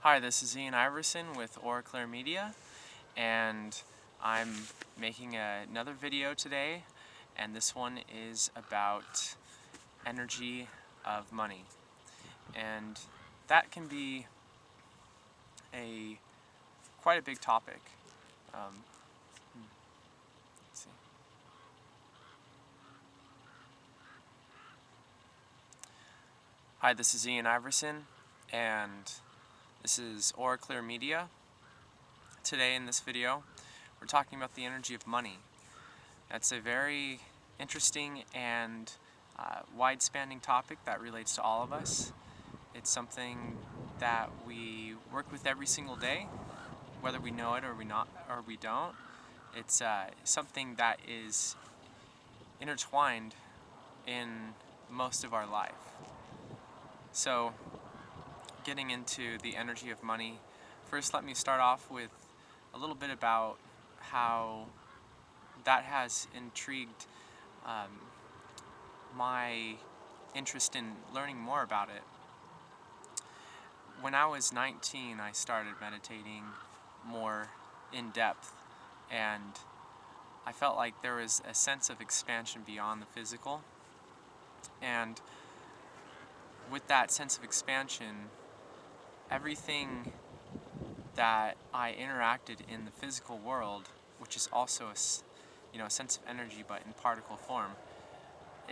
Hi, this is Ian Iverson with Oraclear Media, and I'm making another video today, and this one is about energy of money. And that can be a quite a big topic. Um, let's see. Hi, this is Ian Iverson, and this is Oraclear Media. Today in this video, we're talking about the energy of money. That's a very interesting and wide-spanning topic that relates to all of us. It's something that we work with every single day, whether we know it or we don't. It's something that is intertwined in most of our life. So, getting into the energy of money, first let me start off with a little bit about how that has intrigued my interest in learning more about it. When I was 19, I started meditating more in depth, and I felt like there was a sense of expansion beyond the physical. And with that sense of expansion, everything that I interacted in the physical world, which is also a sense of energy but in particle form,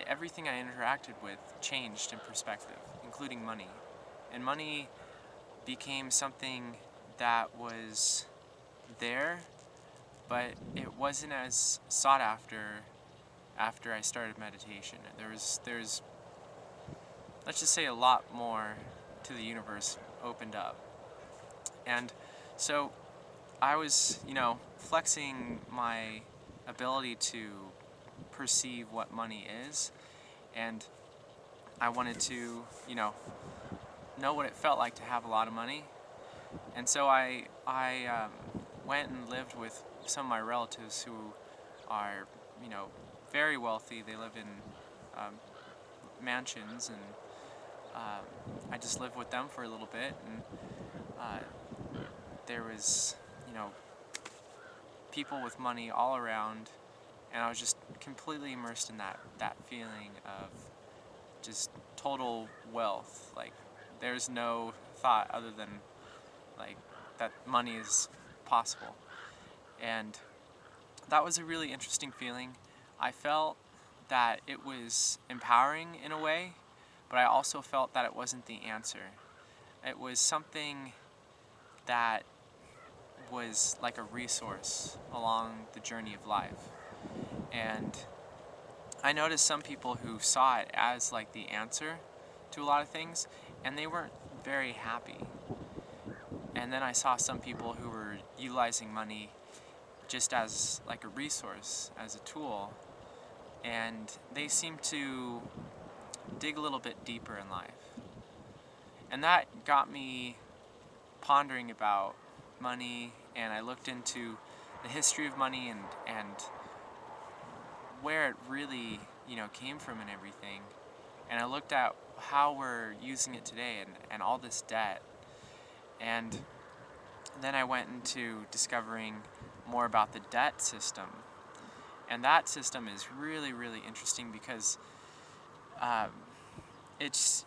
everything I interacted with changed in perspective, including money. And money became something that was there, but it wasn't as sought after I started meditation. There's let's just say a lot more to the universe opened up. And so I was, flexing my ability to perceive what money is, and I wanted to, know what it felt like to have a lot of money. And so I went and lived with some of my relatives who are, very wealthy. They live in mansions, and I just lived with them for a little bit, and there was, people with money all around, and I was just completely immersed in that feeling of just total wealth. Like, there's no thought other than like that money is possible. And that was a really interesting feeling. I felt that it was empowering in a way, but I also felt that it wasn't the answer. It was something that was like a resource along the journey of life. And I noticed some people who saw it as like the answer to a lot of things, and they weren't very happy. And then I saw some people who were utilizing money just as like a resource, as a tool, and they seemed to dig a little bit deeper in life. And that got me pondering about money, and I looked into the history of money and where it really, came from and everything. And I looked at how we're using it today and all this debt. And then I went into discovering more about the debt system. And that system is really, really interesting because um, it's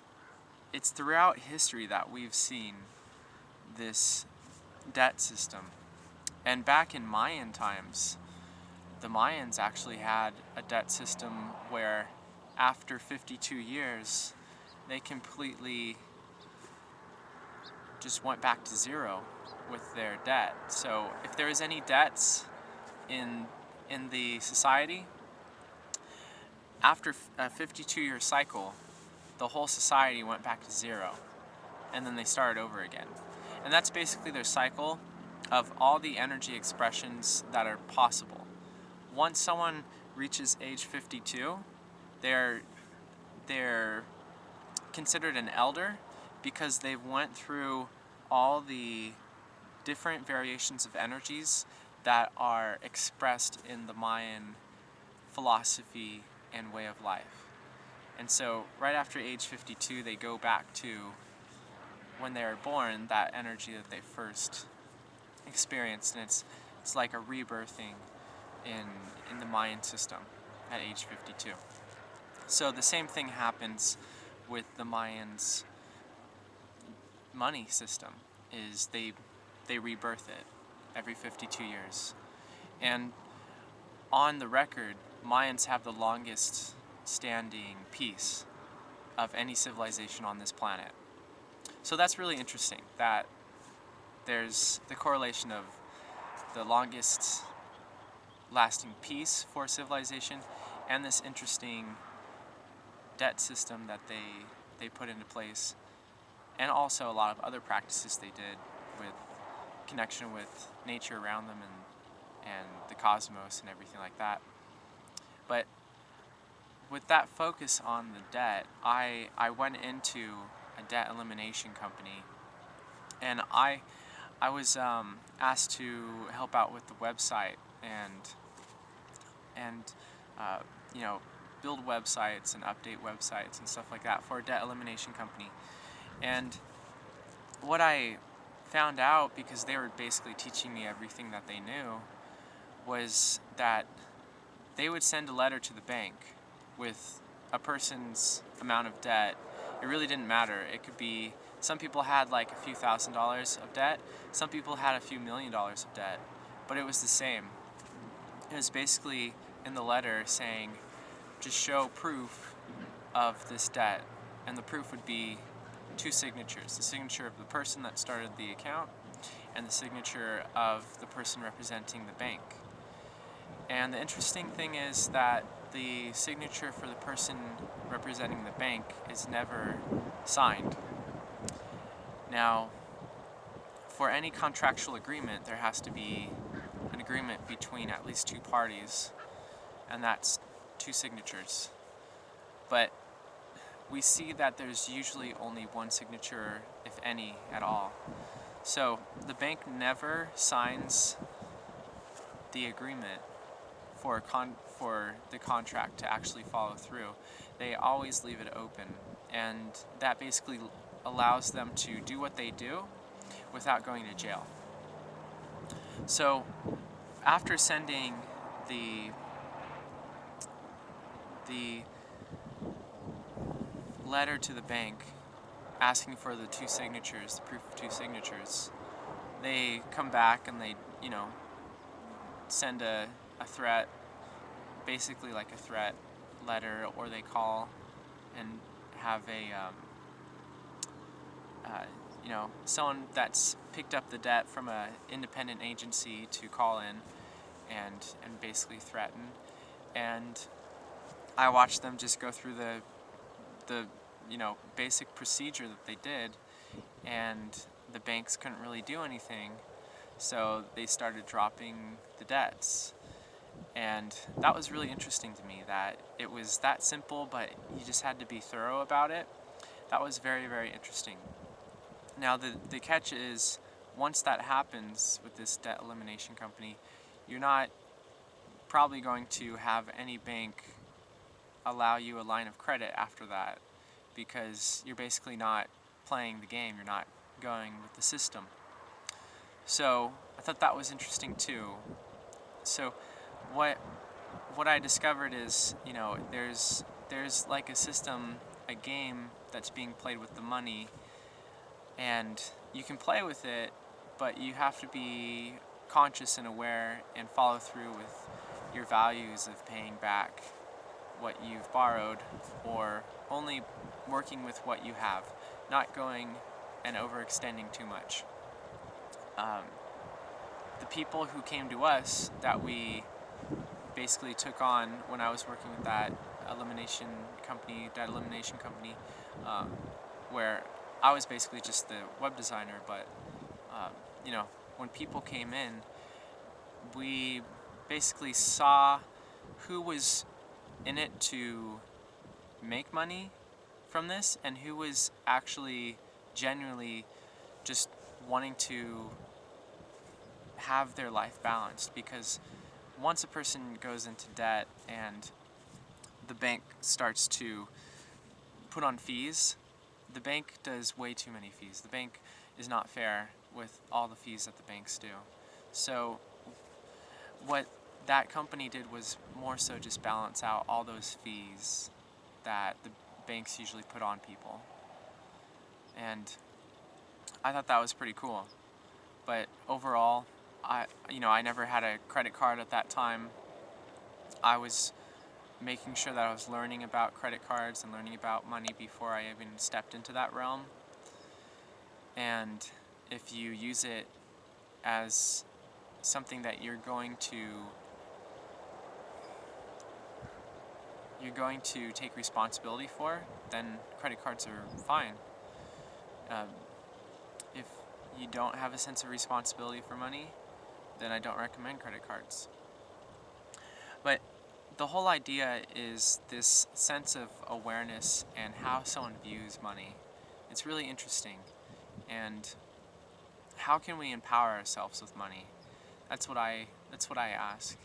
throughout history that we've seen this debt system. And back in Mayan times, the Mayans actually had a debt system where after 52 years, they completely just went back to zero with their debt. So if there was any debts in the society, after a 52-year cycle, the whole society went back to zero, and then they started over again. And that's basically their cycle of all the energy expressions that are possible. Once someone reaches age 52, they're considered an elder because they've went through all the different variations of energies that are expressed in the Mayan philosophy and way of life. And so right after age 52, they go back to when they were born, that energy that they first experienced, and it's like a rebirthing in the Mayan system at age 52. So the same thing happens with the Mayans' money system, is they rebirth it every 52 years. And on the record, Mayans have the longest standing peace of any civilization on this planet. So that's really interesting, that there's the correlation of the longest lasting peace for civilization and this interesting debt system that they put into place, and also a lot of other practices they did with connection with nature around them and the cosmos and everything like that. But with that focus on the debt, I went into a debt elimination company, and I was asked to help out with the website and you know, build websites and update websites and stuff like that for a debt elimination company. And what I found out, because they were basically teaching me everything that they knew, was that they would send a letter to the bank with a person's amount of debt. It really didn't matter. It could be, some people had like a few $1,000s of debt, some people had a few $1 million of debt, but it was the same. It was basically in the letter saying, just show proof of this debt, and the proof would be two signatures: the signature of the person that started the account and the signature of the person representing the bank. And the interesting thing is that the signature for the person representing the bank is never signed. Now, for any contractual agreement, there has to be an agreement between at least two parties, and that's two signatures. But we see that there's usually only one signature, if any, at all. So the bank never signs the agreement for the contract to actually follow through. They always leave it open, and that basically allows them to do what they do without going to jail. So after sending the letter to the bank asking for the two signatures, the proof of two signatures, they come back and they, send a threat, basically like a threat letter, or they call and have someone that's picked up the debt from an independent agency to call in and basically threaten. And I watched them just go through the basic procedure that they did, and the banks couldn't really do anything, so they started dropping the debts. And that was really interesting to me, that it was that simple, but you just had to be thorough about it. That was very, very interesting. Now the catch is, once that happens with this debt elimination company, you're not probably going to have any bank allow you a line of credit after that, because you're basically not playing the game, you're not going with the system. So I thought that was interesting too. So what I discovered is, there's like a system, a game that's being played with the money, and you can play with it, but you have to be conscious and aware and follow through with your values of paying back what you've borrowed, or only working with what you have, not going and overextending too much. The people who came to us that we basically took on when I was working with that debt elimination company, where I was basically just the web designer, but when people came in, we basically saw who was in it to make money from this and who was actually genuinely just wanting to have their life balanced. Because once a person goes into debt and the bank starts to put on fees, the bank does way too many fees. The bank is not fair with all the fees that the banks do. So what that company did was more so just balance out all those fees that the banks usually put on people. And I thought that was pretty cool. But overall, I never had a credit card at that time. I was making sure that I was learning about credit cards and learning about money before I even stepped into that realm. And if you use it as something that you're going to take responsibility for, then credit cards are fine. If you don't have a sense of responsibility for money, then I don't recommend credit cards. But the whole idea is this sense of awareness and how someone views money. It's really interesting. And how can we empower ourselves with money? That's what I ask.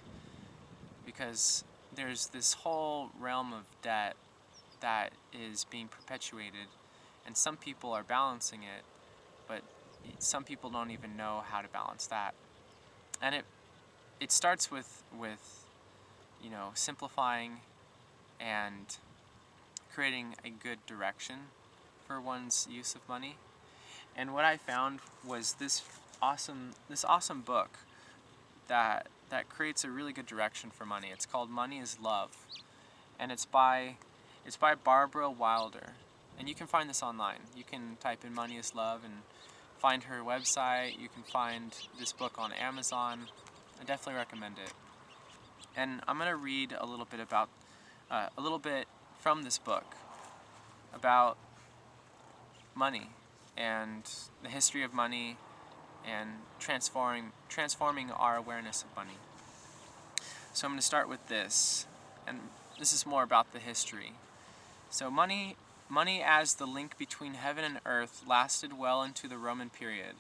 Because there's this whole realm of debt that is being perpetuated, and some people are balancing it, but some people don't even know how to balance that. And it starts with simplifying and creating a good direction for one's use of money. And what I found was this awesome book that creates a really good direction for money. It's called Money is Love, and it's by Barbara Wilder. And you can find this online. You can type in Money is Love and find her website. You can find this book on Amazon. I definitely recommend it. And I'm going to read a little bit from this book about money and the history of money and transforming our awareness of money. So I'm going to start with this, and this is more about the history. So money as the link between heaven and earth lasted well into the Roman period.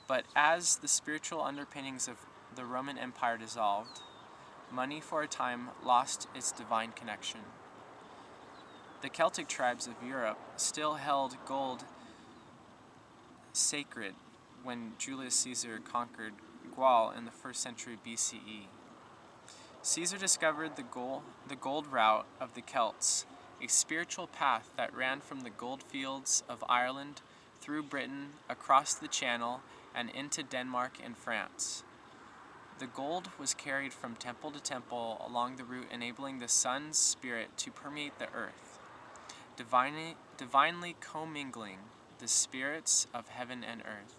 But as the spiritual underpinnings of the Roman Empire dissolved, money for a time lost its divine connection. The Celtic tribes of Europe still held gold sacred when Julius Caesar conquered Gaul in the 1st century BCE. Caesar discovered the gold route of the Celts, a spiritual path that ran from the gold fields of Ireland through Britain, across the Channel, and into Denmark and France. The gold was carried from temple to temple along the route, enabling the sun's spirit to permeate the earth, divinely commingling the spirits of heaven and earth.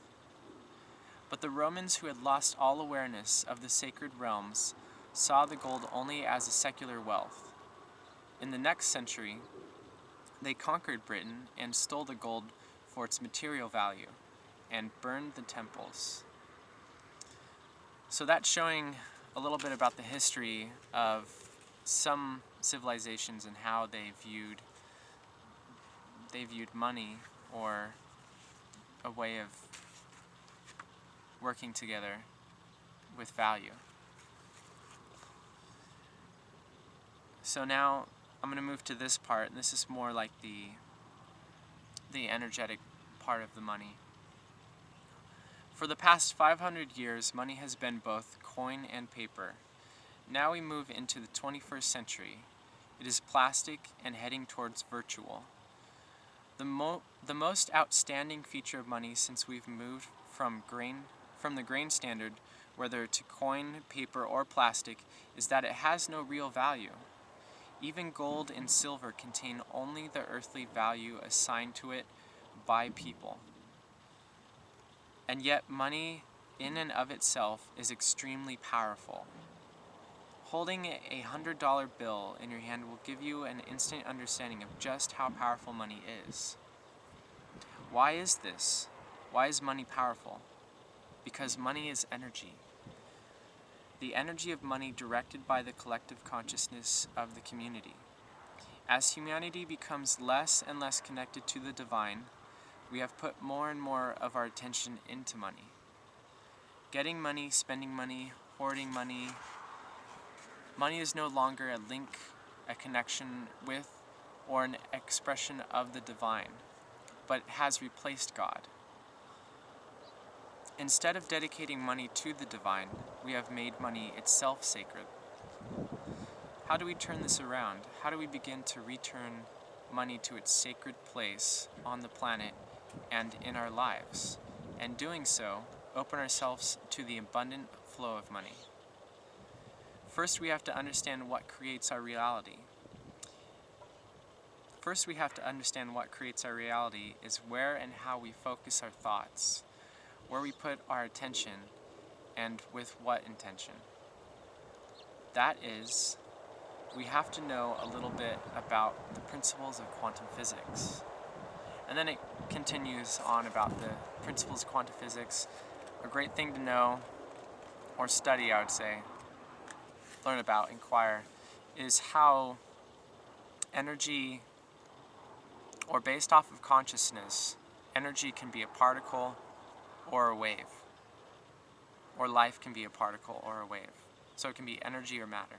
But the Romans, who had lost all awareness of the sacred realms, saw the gold only as a secular wealth. In the next century, they conquered Britain and stole the gold for its material value and burned the temples. So that's showing a little bit about the history of some civilizations and how they viewed money, or a way of working together with value. So now I'm going to move to this part, and this is more like the energetic part of the money. For the past 500 years, money has been both coin and paper. Now we move into the 21st century. It is plastic and heading towards virtual. The most outstanding feature of money since we've moved from the grain standard, whether to coin, paper, or plastic, is that it has no real value. Even gold and silver contain only the earthly value assigned to it by people. And yet money in and of itself is extremely powerful. Holding a $100 bill in your hand will give you an instant understanding of just how powerful money is. Why is this? Why is money powerful? Because money is energy. The energy of money directed by the collective consciousness of the community. As humanity becomes less and less connected to the divine, we have put more and more of our attention into money. Getting money, spending money, hoarding money. Money is no longer a link, a connection with, or an expression of the divine. but has replaced God. Instead of dedicating money to the divine, we have made money itself sacred. How do we turn this around? How do we begin to return money to its sacred place on the planet and in our lives? And doing so, open ourselves to the abundant flow of money. First, we have to understand what creates our reality. Is where and how we focus our thoughts, where we put our attention, and with what intention. That is, we have to know a little bit about the principles of quantum physics. And then it continues on about the principles of quantum physics. A great thing to know, or study, I would say, learn about, inquire, is how energy, or based off of consciousness, energy can be a particle or a wave. Or life can be a particle or a wave. So it can be energy or matter.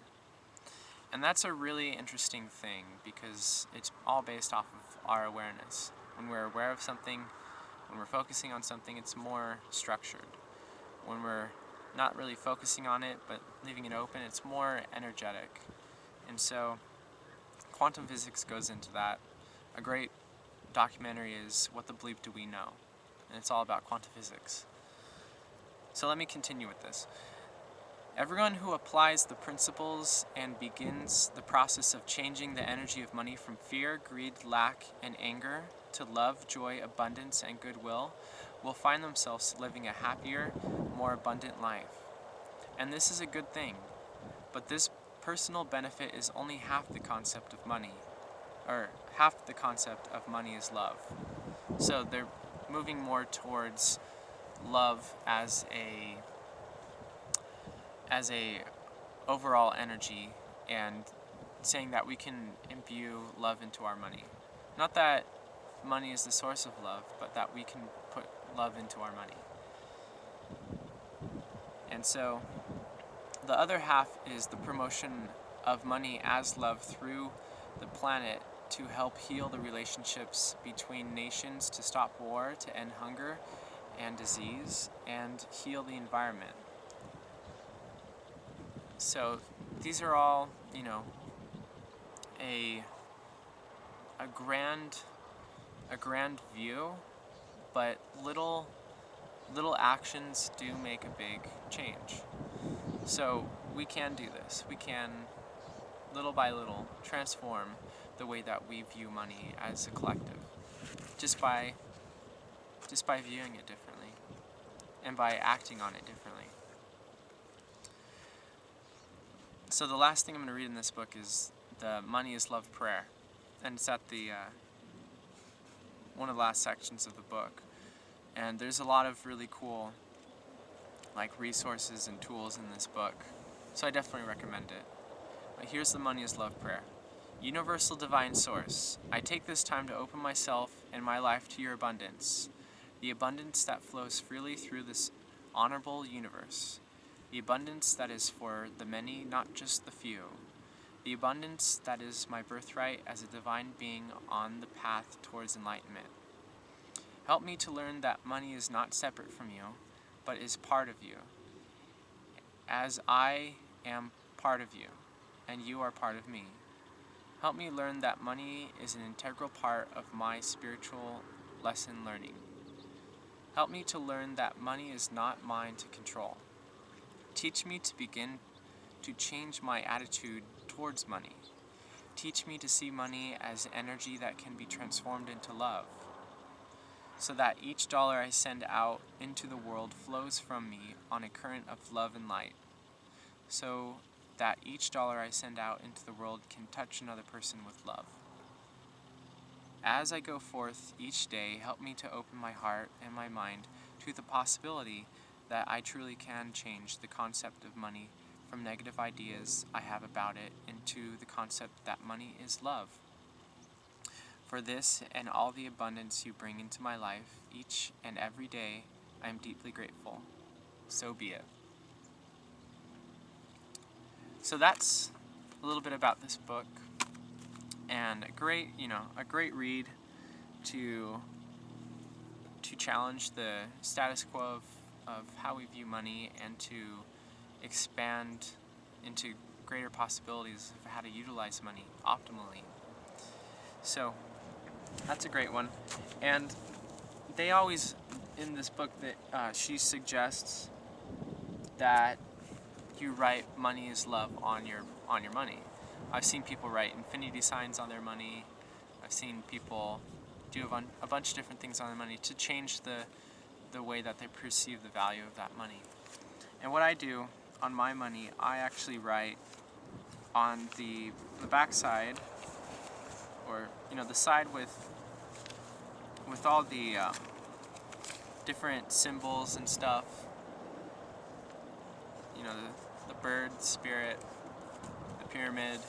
And that's a really interesting thing because it's all based off of our awareness. When we're aware of something, when we're focusing on something, it's more structured. When we're not really focusing on it but leaving it open, it's more energetic. And so quantum physics goes into that. A great documentary is What the Bleep Do We Know? And it's all about quantum physics. So let me continue with this. Everyone who applies the principles and begins the process of changing the energy of money from fear, greed, lack, and anger to love, joy, abundance, and goodwill will find themselves living a happier, more abundant life. And this is a good thing. But this personal benefit is only half the concept of money. Or half the concept of money is love. So they're moving more towards love as a overall energy, and saying that we can imbue love into our money. Not that money is the source of love, but that we can put love into our money. And so the other half is the promotion of money as love through the planet to help heal the relationships between nations, to stop war, to end hunger and disease, and heal the environment. So these are all, a grand view, but little actions do make a big change. So we can do this. We can, little by little, transform the way that we view money as a collective, just by viewing it differently and by acting on it differently. So the last thing I'm going to read in this book is the Money is Love prayer, and it's at the one of the last sections of the book. And there's a lot of really cool resources and tools in this book, so I definitely recommend it. But here's the Money is Love prayer. Universal Divine Source, I take this time to open myself and my life to your abundance, the abundance that flows freely through this honorable universe, the abundance that is for the many, not just the few, the abundance that is my birthright as a divine being on the path towards enlightenment. Help me to learn that money is not separate from you, but is part of you, as I am part of you, and you are part of me. Help me learn that money is an integral part of my spiritual lesson learning. Help me to learn that money is not mine to control. Teach me to begin to change my attitude towards money. Teach me to see money as energy that can be transformed into love, so that each dollar I send out into the world flows from me on a current of love and light, so that each dollar I send out into the world can touch another person with love. As I go forth each day, help me to open my heart and my mind to the possibility that I truly can change the concept of money from negative ideas I have about it into the concept that money is love. For this and all the abundance you bring into my life each and every day, I am deeply grateful. So be it. So that's a little bit about this book, and a great read to to challenge the status quo of how we view money and to expand into greater possibilities of how to utilize money optimally. So that's a great one. And they always, in this book, that she suggests that you write "money is love" on your money. I've seen people write infinity signs on their money. I've seen people do a bunch of different things on their money to change the way that they perceive the value of that money. And what I do on my money, I actually write on the back side, or the side with all the different symbols and stuff. The bird, spirit, the pyramid,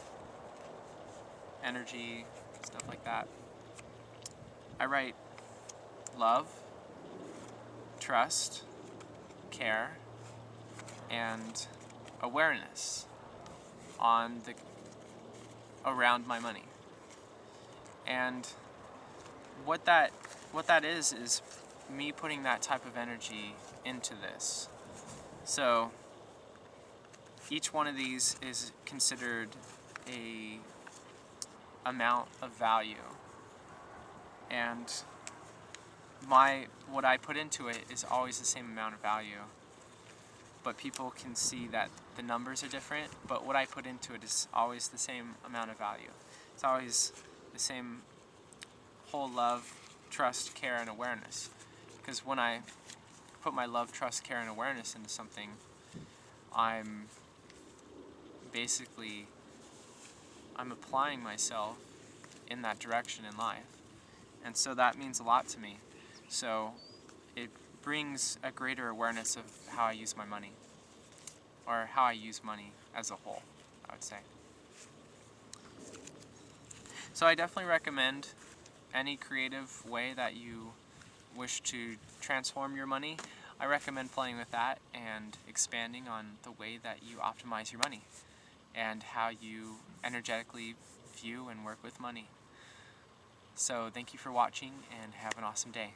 energy, stuff like that. I write love, trust, care, and awareness around my money. And what that is me putting that type of energy into this. So each one of these is considered a amount of value, and what I put into it is always the same amount of value, but people can see that the numbers are different, but what I put into it is always the same amount of value. It's always the same whole love, trust, care, and awareness. Because when I put my love, trust, care, and awareness into something, I'm applying myself in that direction in life. And so that means a lot to me. So it brings a greater awareness of how I use my money, or how I use money as a whole, I would say. So I definitely recommend any creative way that you wish to transform your money. I recommend playing with that and expanding on the way that you optimize your money and how you energetically view and work with money. So thank you for watching, and have an awesome day.